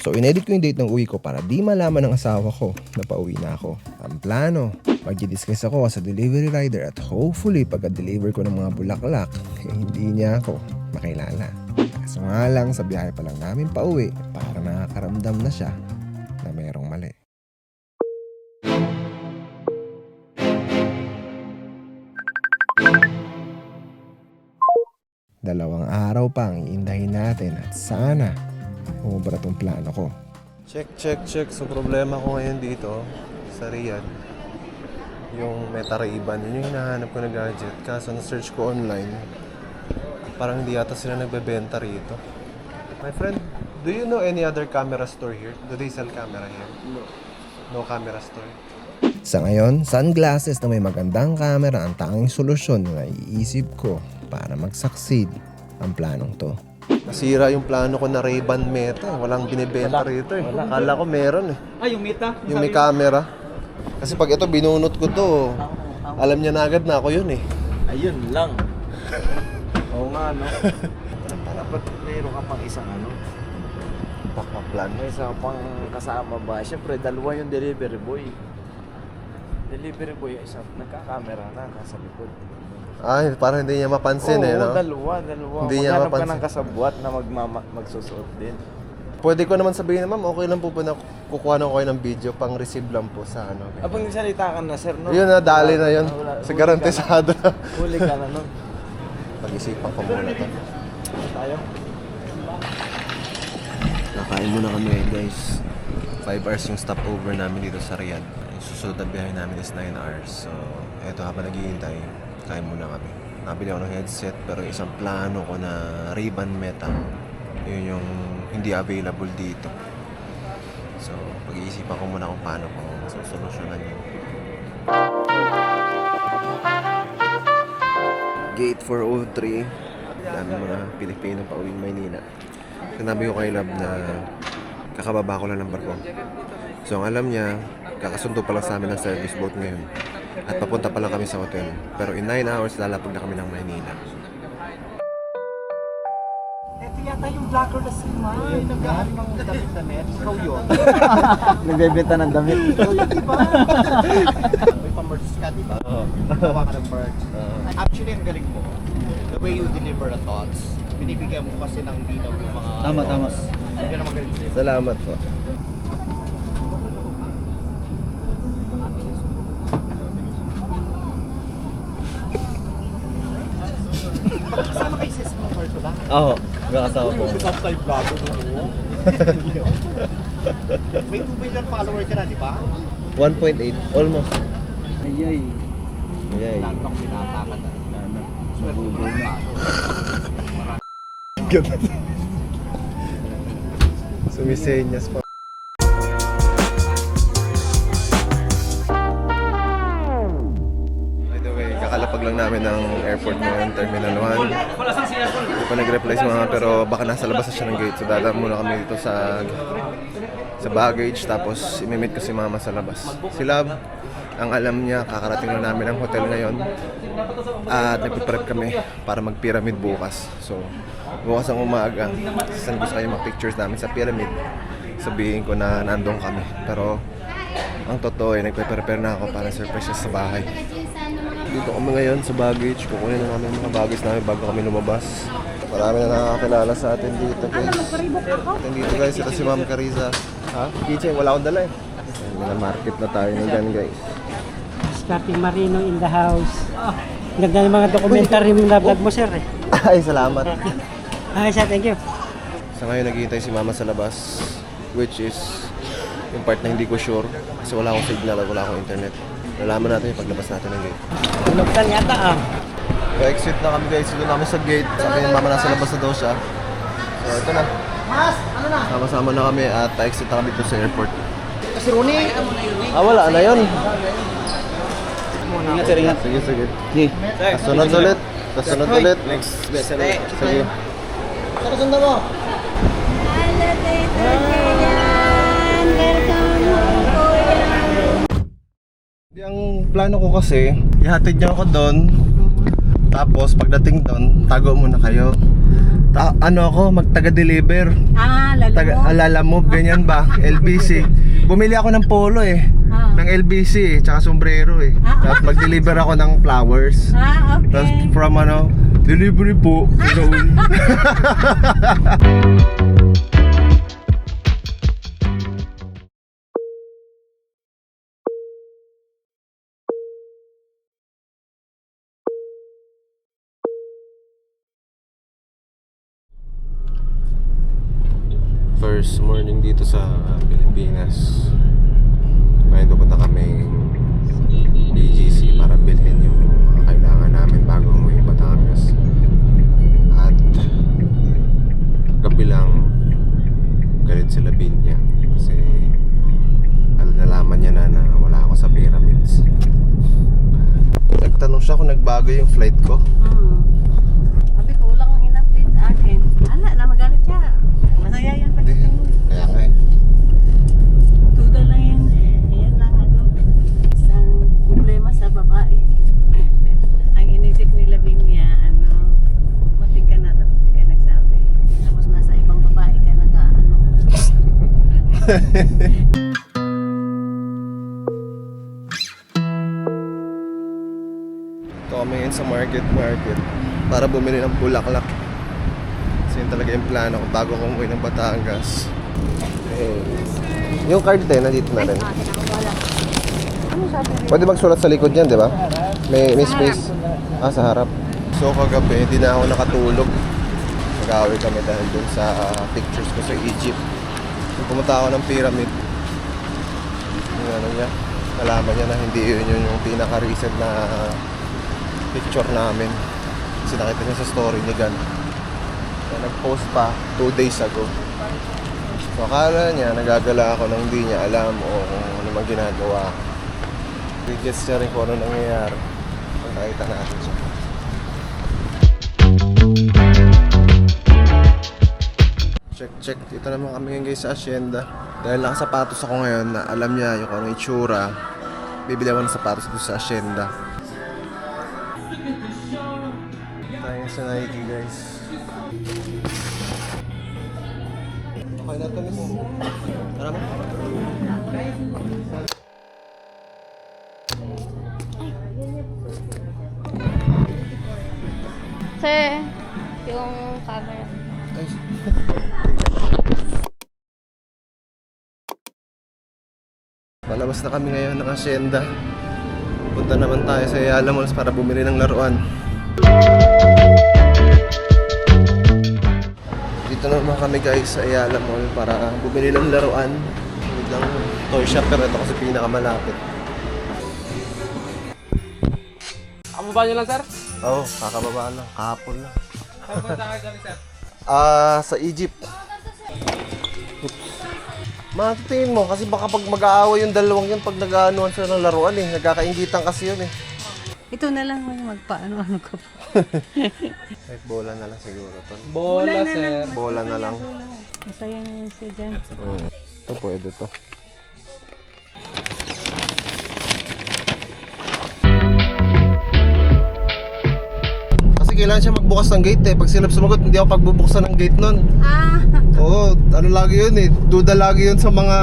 So inedit ko yung date ng uwi ko para di malaman ng asawa ko na pauwi na ako. Ang plano, mag-discuss ako as a delivery rider at hopefully pagka-deliver ko ng mga bulaklak, hindi niya ako makilala. Kaso nga lang, sa biyahe pa lang namin pauwi, parang nakakaramdam na siya na mayroong mali. Dalawang araw pa ang iindahin natin at sana umubra tong plano ko. Check. So problema ko ngayon dito sa Riyadh, yung Meta Ray-Ban, yun yung hinahanap ko na gadget. Kaso na-search ko online, parang hindi yata sila nagbebenta rito. My friend, do you know any other camera store here? Do they sell camera here? No camera store? Sa ngayon, sunglasses na may magandang camera ang tanging solusyon na naiisip ko para mag-succeed ang planong to. Nasira yung plano ko na Ray-Ban Meta. Walang binibenta rito eh. Akala ko meron eh. Yung Meta? Yung may camera. Kasi pag ito binunot ko to, alam niya na agad na ako yun eh. Ayun lang. Oo nga, no? Dapat mayroon ka pang isang Pakpaplan. may isa pang kasama ba? Siyempre, dalawa yung delivery boy. Delivery boy, isa nagka-camera na, nasa likod. Ay, parang hindi niya mapansin eh, no? dalawa. Hindi niya Maghanap ka mapansin. ng kasabwat na magsusuot din. Pwede ko naman sabihin na, ma'am, okay lang po na kukuha na ko kayo ng video, pang receive lang po sa ano. Abang nagsalita ka na, sir, no? Yun na, dali na yun. Wala- Sa garantisado na. Huli ka na, no? Pag-isipan ko muna to. Tayo. Nakain muna kami guys. 5 hours yung stopover namin dito sa Riyadh. Yung susunod na biyahe namin is 9 hours. So, eto habang naghihintay, kain muna kami. Nabili ako ng headset pero isang plano ko na Ray-Ban Meta, yun yung hindi available dito. So, pag-iisipan ko muna kung paano ko solusyonan yun. Gate 403. Dami mga Pilipino pa uwing Maynila. Sinabi ko kay Lab na kakababa ko lang ng barko. So ang alam niya, kakasundo pa lang sa amin ng service boat ngayon. At papunta pa lang kami sa hotel. Pero in 9 hours, lalapag na kami ng Maynila. Ito yata yung vlogger na si Mai. Nag-aaral ng damit-damit. Ikaw yun. Nagbebenta ng damit. Ikaw yun, diba? May pa-merch ka, diba? Oo. Gawa ka ng merch. Actually, ang galing mo. The way you deliver the thoughts. Binibigyan mo kasi ng linaw yung mga... Tama. Yan ang magaling sa'yo. Salamat po. Kasama kay sis mo, Marco ba? Oo, magkakasama po. Subscribe vlogger mo. May 2 million follower ka na, di ba? 1.8, almost. Ayay. Yay. Lahat ng pinatakan na. Magugo na. Sumisenyas pa. By the way, kakalapag lang namin ng airport ngayon, Terminal 1. Hindi pa nag-reply si mama pero baka nasa labas na siya ng gate. So dadaan muna kami dito sa baggage tapos imimit ko si mama sa labas. Si Lab, ang alam niya, kakarating na namin ang hotel ngayon at nagpiprep kami para mag-pyramid bukas. So bukas ang umaga, sasend ko sa kayo mga pictures namin sa pyramid. Sabihin ko na nandun kami. Pero ang totoo ay nagpe-prepare na ako para surprise siya sa bahay. Dito kami ngayon sa baggage. Kukunin na namin mga baggage namin bago kami lumabas. Marami na nakakakilala sa atin dito guys. Dito guys, ito si Ma'am Cariza. Ha? Kitchen, wala akong dala eh. Market na tayo na dyan guys. Starting Marino in the house. Ganda ng mga documentary yung na-vlog mo, sir. Ay, salamat. Okay, sir. Thank you. Sa ngayon naghihintay si Mama sa labas, which is yung part na hindi ko sure kasi wala akong signal at wala akong internet. Lalaman natin yung paglabas natin ng gate. Bulogtan yata, So-exit na kami guys, dito namin sa gate. Sabi ni Mama nasa labas na daw siya. So ito na. Sama-sama na kami at exit na kami dito sa airport. Kasi Rooney, Wala na yun. Ingat, sir, ingat. Sige. Kasunod ulit. Next. Sige. saan sunda mo? Ang plano ko kasi, ihatid niyo ako doon. Tapos pagdating doon, tago muna kayo. Ano ako, magtaga-deliver. Lalo. Lalamove, ganyan ba? LBC. Bumili ako ng polo eh. Ng LBC, tsaka sombrero eh. Tapos mag-deliver ako ng flowers. Tapos Okay. from delivery po. First morning dito sa Pilipinas. Ngayon pupunta kami BGC para bilhin yung mga kailangan namin bago umuwi Batangas. At gabi lang galit sila Binya kasi nalaman niya na wala ako sa pyramids. Nagtanong siya kung nagbago yung flight ko. Sabi ko, wala kang in-update sa akin. Ala, na magalit siya. Masaya yan pagdating mo. Kaya nga eh. Tuda lang yan. Ayan lang isang problema sa babae. Ang inisip nila Binya, mating ka na tapos di ka nagsabi. Tapos nasa ibang babae ka Ito kami ngayon sa market para bumili ng bulaklak. Kasi yun talaga yung plano ko bago ko umuwi ng Batangas. Yung card din, nandito na rin. Pwede magsulat sa likod yan, di ba? May space. Sa harap. So kagabi, hindi na ako nakatulog. Nag-away kami dahil dun sa pictures ko sa Egypt. So, pumunta ako ng pyramid. Yung ano niya, nalaman niya na hindi yun yung pinaka-recent na picture namin. Kasi nakita niya sa story ni Gan. Nag-post pa 2 days ago. So akala niya nagagala ako nang hindi niya alam o kung ano mang ginagawa. Gets niya rin kung ano nangyayari. Nakita natin siya. Check. Dito naman kami ngayon guys sa Hacienda. Dahil nakasapatos ako ngayon na alam niya yung anong itsura. Bibili ako ng sapatos dito sa Hacienda. Tayo sa Nike guys. Okay na ito mismo. Tara mo. Sir, yung camera. Palabas na kami ngayon ng Hacienda. Punta naman tayo sa Ayala Malls para bumili ng laruan. Dito naman kami guys sa Ayala Mall para bumili ng laruan. Bumili lang toy shop pero ito kasi pinakamalapit. Kababa nyo lang, sir? Oo, kakababa lang. Kahapon lang. Saan ba tayo kami, sir? Sa Egypt. Matatingin mo kasi baka pag mag-aaway yung dalawang yun pag nag-aanuan sila ng laruan eh. Nagkakaingitan kasi yun eh. Ito na lang magpaano-ano ka pa. Kahit bola na lang siguro to. Bola, sir. Bola na lang. Masaya na yun siya dyan. Ito pwede to. Kasi kailangan siya magbukas ng gate eh. Pag sila sumagot, hindi ako pagbubuksan ng gate nun. Oo, ano lagi yun eh. Duda lagi yun sa mga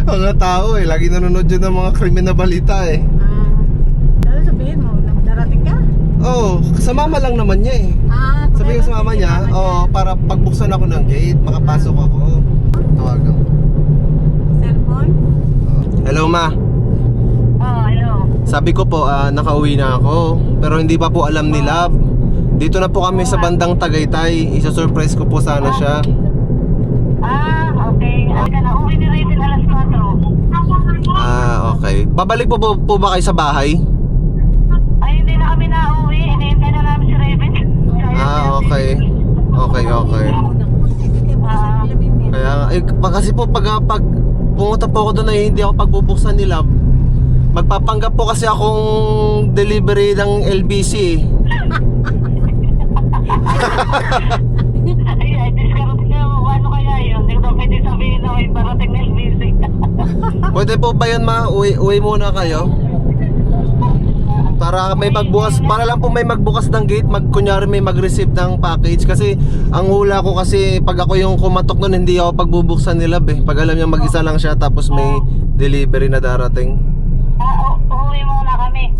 mga tao eh. Lagi nanonood yun ng mga krimen na balita eh. Sabihin mo, darating ka? Oo, sa mama lang naman niya eh. Sabi ko sa mama niya, para pagbuksan ako ng gate, makapasok ako. Tawagan ko. Cellphone? Hello ma. Hello. Sabi ko po, nakauwi na ako. Pero hindi pa po alam ni Love. Dito na po kami sa bandang Tagaytay. Isa-surprise ko po sana siya. Okay. Uwi ni Raven alas 4. Okay. Babalik po ba kayo sa bahay? Ay, hindi na kami nauwi. Hinihintay na namin si Raven. Okay. Kaya kasi po pag pumunta po ako doon ay hindi ako pagbubuksan ni Love. Magpapanggap po kasi akong delivery ng LBC eh. Ay, discount na. Ano kaya yun? Hindi ko pwede sabihin na may parating na LBC. Pwede po ba yun ma? Uwi muna kayo? Para may magbukas, para lang po may magbukas ng gate, kunyari may mag-receive ng package. Kasi ang hula ko kasi pag ako yung kumatok nun, hindi ako pagbubuksan ni Love eh. Pag alam niya mag-isa lang siya tapos may delivery na darating. Uuwi muna kami.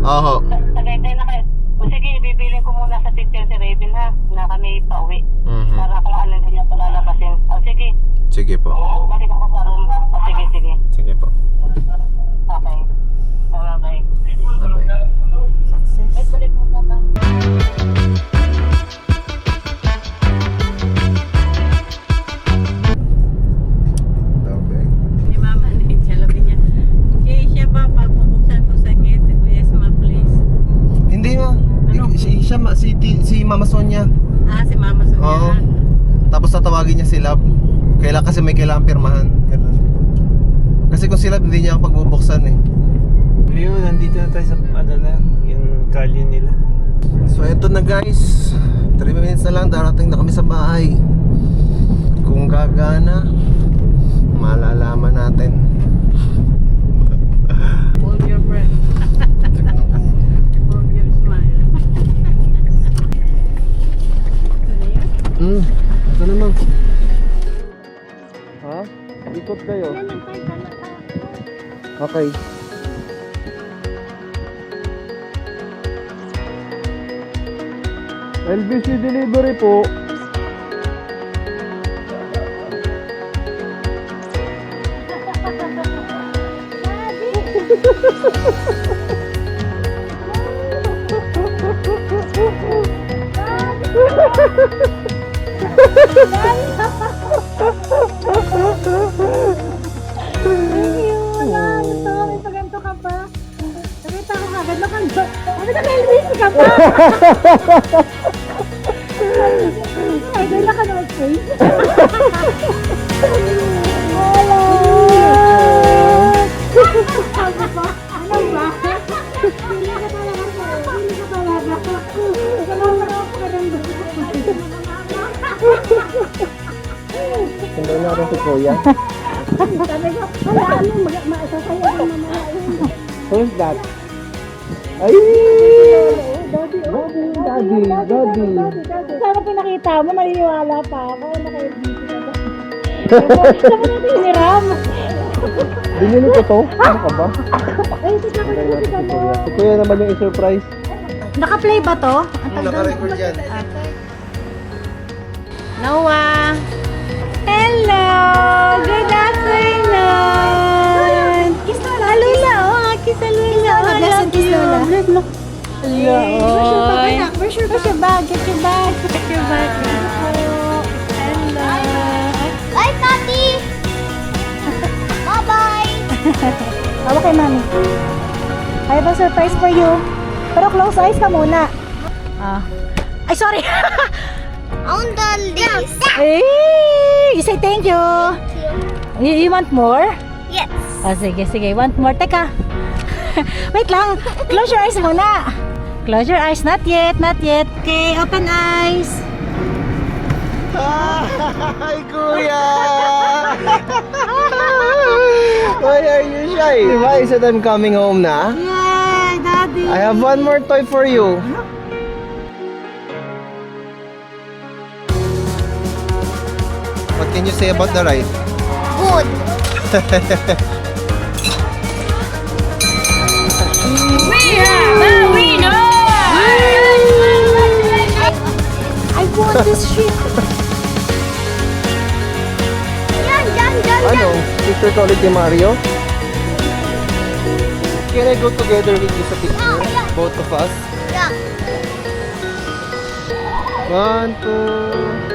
Oho. Tagaytay na kayo. O sige, bibilin ko muna sa teacher si Raven ha, na kami pauwi. Mhm. Para kung ano din niya palalabasin. O sige, Sige po. balik ako sa room. O sige, sige. Sige po. Okay. Bye-bye. Bye-bye. Ay, balik mo na. Okay. Ni Mama ni sabi niya, "Kaya siya ba pagpupuksan ko sa gate? Yes, ma, please." Hindi ma. Ano? Si Mama Sonia. Ah, si Mama Sonia. Oo. Tapos tatawagin niya si Love. Kasi may kailangan pirmahan. Ganun. Kasi kung si Love hindi niya ako pagbubuksan eh. Ayun, nandito na tayo sa yung kalye nila. So eto na guys, 3 minutes na lang darating na kami sa bahay. Kung gagana, malalaman natin. Hold your breath. Hold your smile. Ito naman. Ha? Ikot kayo. Okay. LBC delivery po. Sundan natin si Kuya. Who's that? Ay! Daddy. Sana pinakita mo, maliniwala pa ako. Naka-LBC na ba? Saan mo natin hiniram? Binili ko to? Ano ka ba? Ay, sika ko na sika mo. Si Kuya naman yung i-surprise. Naka-play ba to? Naka-record yan. Noah! Hello! Good afternoon! Kiss Lola! Lola! Oh, kiss sa Lola! Bless and kiss Lola! Hello! Where's your bag? Get your bag! Get your bag! Hello! Bye, Tati! Bye-bye! Hawak kay Mami. I have a surprise for you. Pero close eyes ka muna. Ay, sorry! On the list! Hey! You say thank you. You want more? Yes! Oh, sige. Want more? Teka. Wait lang. Close your eyes muna. Close your eyes. Not yet. Okay, open eyes. Hi, Kuya! Why are you shy? Diba, you said I'm coming home na? Yay, Daddy. I have one more toy for you. What can you say about the ride? Good! I want this shit. Yan! Ano? Picture ka ulit ni Mario? Can I go together with you sa picture? Both of us? Yeah! 1, 2...